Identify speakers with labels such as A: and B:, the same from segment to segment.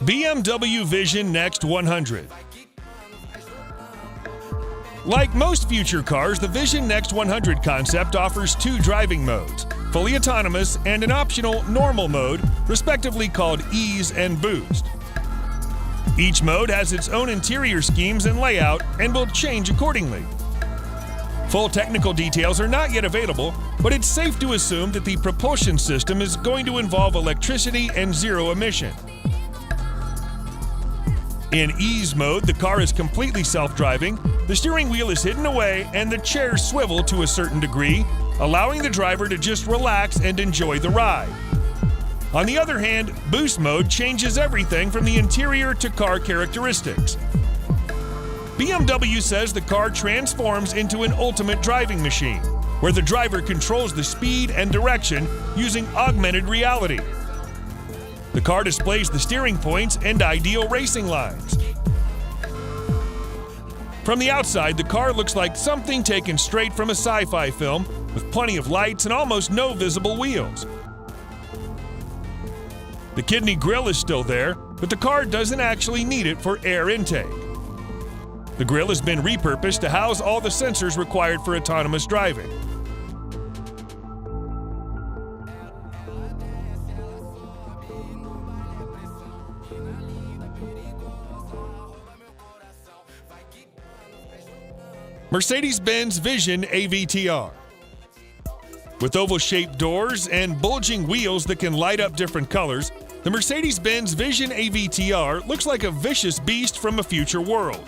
A: BMW Vision Next 100. Like most future cars, the Vision Next 100 concept offers two driving modes, fully autonomous and an optional normal mode, respectively called Ease and Boost. Each mode has its own interior schemes and layout and will change accordingly. Full technical details are not yet available, but it's safe to assume that the propulsion system is going to involve electricity and zero emission. In Ease mode, the car is completely self-driving, the steering wheel is hidden away, and the chairs swivel to a certain degree, allowing the driver to just relax and enjoy the ride. On the other hand, Boost mode changes everything from the interior to car characteristics. BMW says the car transforms into an ultimate driving machine, where the driver controls the speed and direction using augmented reality. The car displays the steering points and ideal racing lines. From the outside, the car looks like something taken straight from a sci-fi film, with plenty of lights and almost no visible wheels. The kidney grille is still there, but the car doesn't actually need it for air intake. The grille has been repurposed to house all the sensors required for autonomous driving. Mercedes-Benz Vision AVTR. With oval-shaped doors and bulging wheels that can light up different colors, the Mercedes-Benz Vision AVTR looks like a vicious beast from a future world.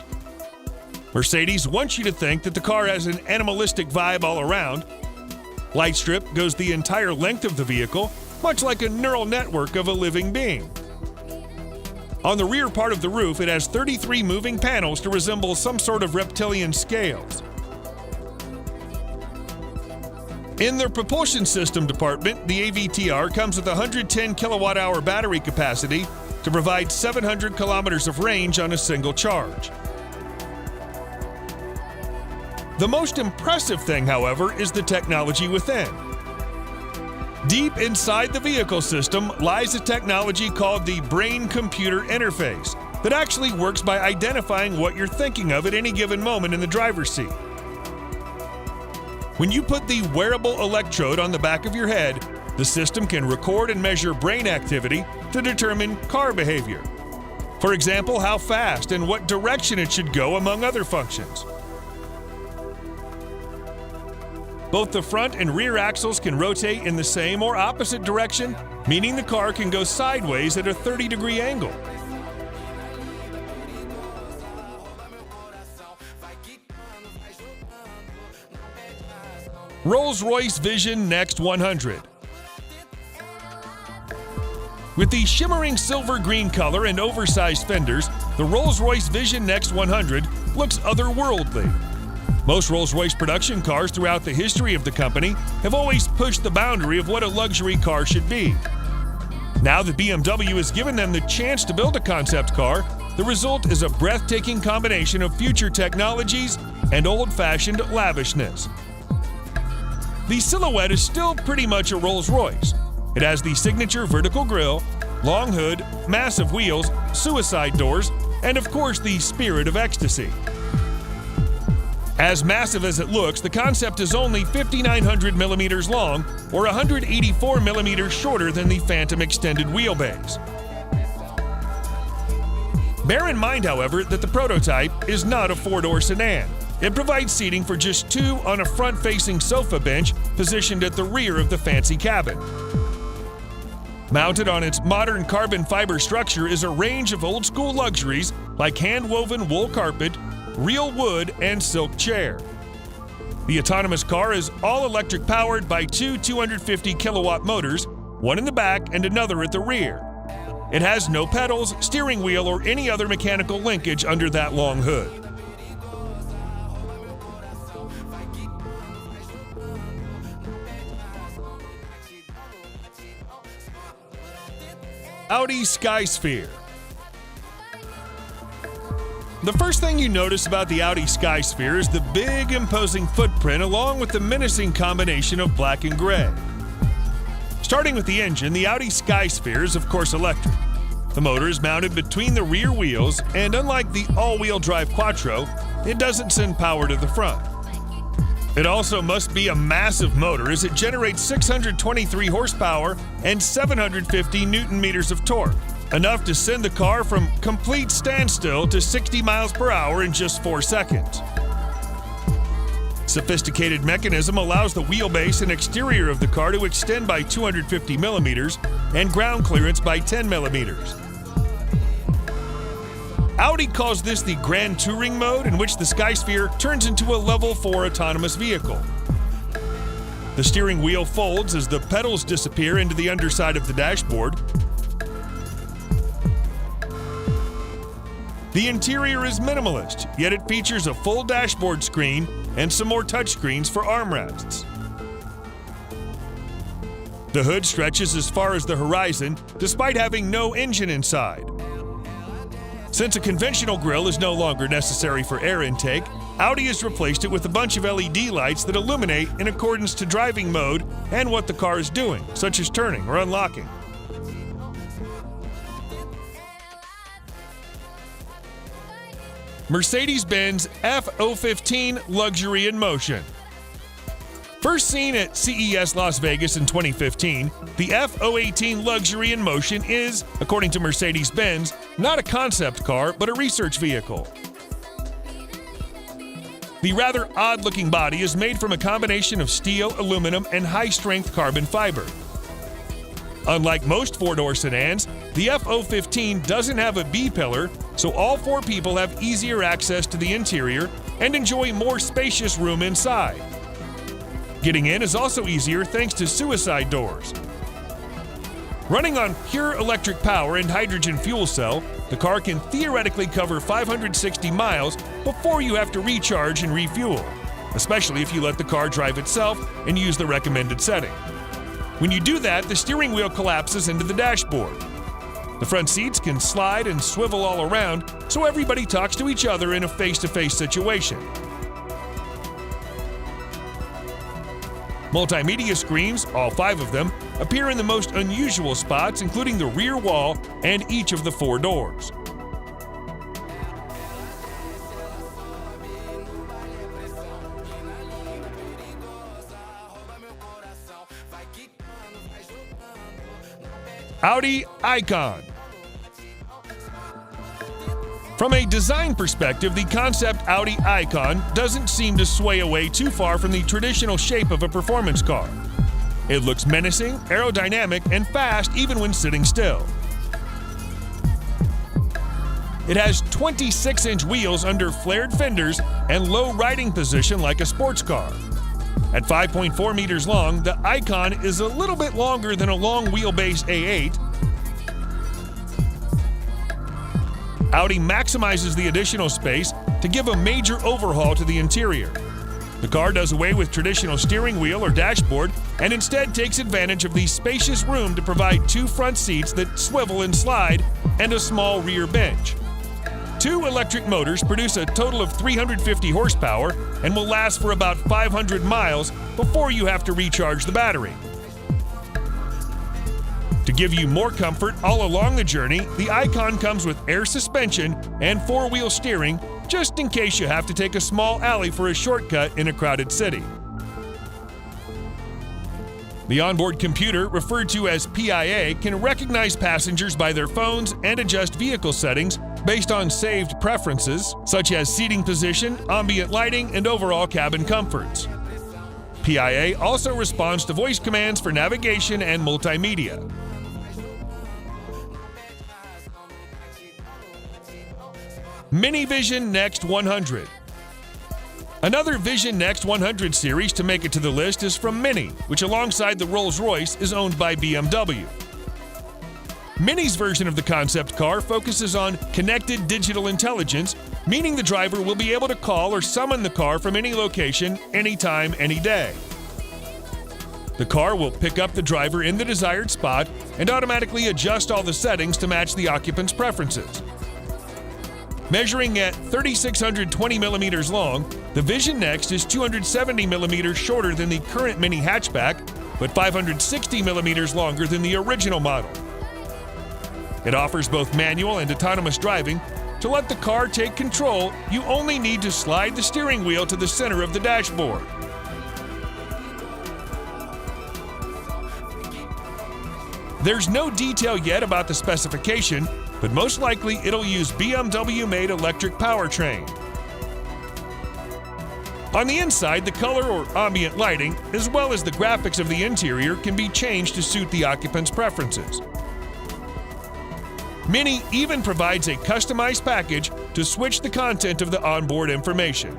A: Mercedes wants you to think that the car has an animalistic vibe all around. Light strip goes the entire length of the vehicle, much like a neural network of a living being. On the rear part of the roof, it has 33 moving panels to resemble some sort of reptilian scales. In the propulsion system department, the AVTR comes with a 110 kilowatt-hour battery capacity to provide 700 kilometers of range on a single charge. The most impressive thing, however, is the technology within. Deep inside the vehicle system lies a technology called the brain-computer interface that actually works by identifying what you're thinking of at any given moment in the driver's seat. When you put the wearable electrode on the back of your head, the system can record and measure brain activity to determine car behavior. For example, how fast and what direction it should go, among other functions. Both the front and rear axles can rotate in the same or opposite direction, meaning the car can go sideways at a 30-degree angle. Rolls-Royce Vision Next 100. With the shimmering silver-green color and oversized fenders, the Rolls-Royce Vision Next 100 looks otherworldly. Most Rolls-Royce production cars throughout the history of the company have always pushed the boundary of what a luxury car should be. Now that BMW has given them the chance to build a concept car, the result is a breathtaking combination of future technologies and old-fashioned lavishness. The silhouette is still pretty much a Rolls-Royce. It has the signature vertical grille, long hood, massive wheels, suicide doors, and of course the spirit of ecstasy. As massive as it looks, the concept is only 5,900 millimeters long, or 184 millimeters shorter than the Phantom extended wheelbase. Bear in mind, however, that the prototype is not a four-door sedan. It provides seating for just two on a front-facing sofa bench positioned at the rear of the fancy cabin. Mounted on its modern carbon fiber structure is a range of old-school luxuries like hand-woven wool carpet, real wood, and silk chair. The autonomous car is all-electric powered by two 250 kilowatt motors, one in the back and another at the rear. It has no pedals, steering wheel, or any other mechanical linkage under that long hood. Audi Skysphere. The first thing you notice about the Audi Skysphere is the big, imposing footprint along with the menacing combination of black and gray. Starting with the engine, the Audi Skysphere is of course electric. The motor is mounted between the rear wheels, and unlike the all-wheel drive Quattro, it doesn't send power to the front. It also must be a massive motor as it generates 623 horsepower and 750 newton-meters of torque, enough to send the car from complete standstill to 60 miles per hour in just 4 seconds. Sophisticated mechanism allows the wheelbase and exterior of the car to extend by 250 millimeters and ground clearance by 10 millimeters. Audi calls this the Grand Touring mode, in which the Skysphere turns into a Level 4 autonomous vehicle. The steering wheel folds as the pedals disappear into the underside of the dashboard. The interior is minimalist, yet it features a full dashboard screen and some more touchscreens for armrests. The hood stretches as far as the horizon, despite having no engine inside. Since a conventional grille is no longer necessary for air intake, Audi has replaced it with a bunch of LED lights that illuminate in accordance to driving mode and what the car is doing, such as turning or unlocking. Mercedes-Benz F015 Luxury in Motion. First seen at CES Las Vegas in 2015, the F018 Luxury in Motion is, according to Mercedes-Benz, not a concept car, but a research vehicle. The rather odd-looking body is made from a combination of steel, aluminum, and high-strength carbon fiber. Unlike most four-door sedans, the F015 doesn't have a B-pillar, so all 4 people have easier access to the interior and enjoy more spacious room inside. Getting in is also easier thanks to suicide doors. Running on pure electric power and hydrogen fuel cell, the car can theoretically cover 560 miles before you have to recharge and refuel, especially if you let the car drive itself and use the recommended setting. When you do that, the steering wheel collapses into the dashboard. The front seats can slide and swivel all around, so everybody talks to each other in a face-to-face situation. Multimedia screens, all 5 of them, appear in the most unusual spots, including the rear wall and each of the 4 doors. Audi Icon. From a design perspective, the concept Audi Icon doesn't seem to sway away too far from the traditional shape of a performance car. It looks menacing, aerodynamic, and fast even when sitting still. It has 26-inch wheels under flared fenders and low riding position like a sports car. At 5.4 meters long, the Icon is a little bit longer than a long wheelbase A8. Audi maximizes the additional space to give a major overhaul to the interior. The car does away with traditional steering wheel or dashboard and instead takes advantage of the spacious room to provide 2 front seats that swivel and slide and a small rear bench. 2 electric motors produce a total of 350 horsepower and will last for about 500 miles before you have to recharge the battery. To give you more comfort all along the journey, the Icon comes with air suspension and 4-wheel steering, just in case you have to take a small alley for a shortcut in a crowded city. The onboard computer, referred to as PIA, can recognize passengers by their phones and adjust vehicle settings based on saved preferences, such as seating position, ambient lighting, and overall cabin comforts. PIA also responds to voice commands for navigation and multimedia. Mini Vision Next 100. Another Vision Next 100 series to make it to the list is from Mini, which alongside the Rolls-Royce is owned by BMW. Mini's version of the concept car focuses on connected digital intelligence, meaning the driver will be able to call or summon the car from any location, anytime, any day. The car will pick up the driver in the desired spot and automatically adjust all the settings to match the occupant's preferences. Measuring at 3,620 millimeters long, the Vision Next is 270 millimeters shorter than the current Mini hatchback, but 560 millimeters longer than the original model. It offers both manual and autonomous driving. To let the car take control, you only need to slide the steering wheel to the center of the dashboard. There's no detail yet about the specification, but most likely it'll use BMW-made electric powertrain. On the inside, the color or ambient lighting, as well as the graphics of the interior, can be changed to suit the occupant's preferences. Mini even provides a customized package to switch the content of the onboard information.